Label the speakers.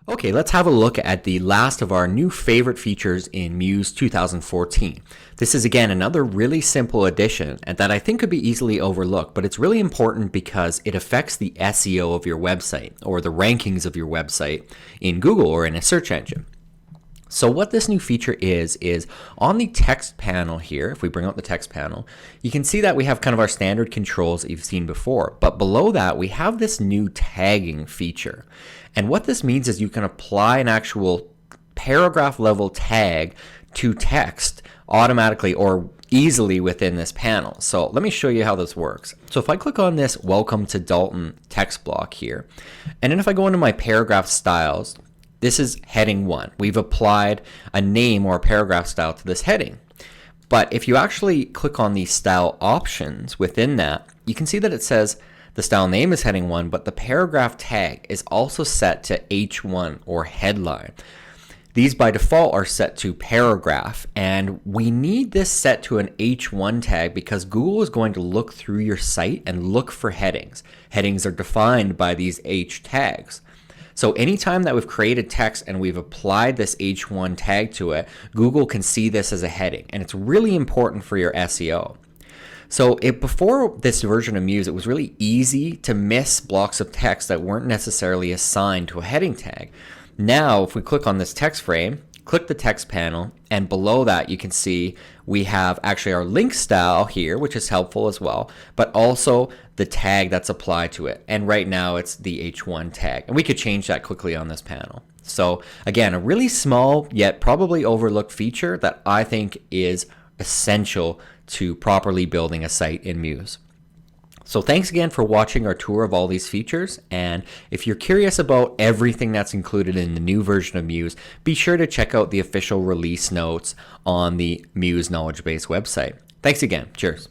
Speaker 1: Okay, let's have a look at the last of our new favorite features in Muse 2014. This is again another really simple addition and that I think could be easily overlooked, but it's really important because it affects the SEO of your website or the rankings of your website in Google or in a search engine. So what this new feature is on the text panel here, if we bring up the text panel, you can see that we have kind of our standard controls that you've seen before. But below that, we have this new tagging feature. And what this means is you can apply an actual paragraph level tag to text automatically or easily within this panel. So let me show you how this works. So if I click on this Welcome to Dalton text block here, and then if I go into my paragraph styles, this is heading 1. We've applied a name or a paragraph style to this heading. But if you actually click on the style options within that, you can see that it says the style name is heading 1, but the paragraph tag is also set to H1 or headline. These by default are set to paragraph, and we need this set to an H1 tag because Google is going to look through your site and look for headings. Headings are defined by these H tags. So anytime that we've created text and we've applied this H1 tag to it, Google can see this as a heading, and it's really important for your SEO. So before this version of Muse, it was really easy to miss blocks of text that weren't necessarily assigned to a heading tag. Now, if we click on this text frame, click the text panel, and below that you can see we have actually our link style here, which is helpful as well, but also the tag that's applied to it. And right now it's the H1 tag, and we could change that quickly on this panel. So again, a really small yet probably overlooked feature that I think is essential to properly building a site in Muse. So thanks again for watching our tour of all these features, and if you're curious about everything that's included in the new version of Muse, be sure to check out the official release notes on the Muse Knowledge Base website. Thanks again. Cheers.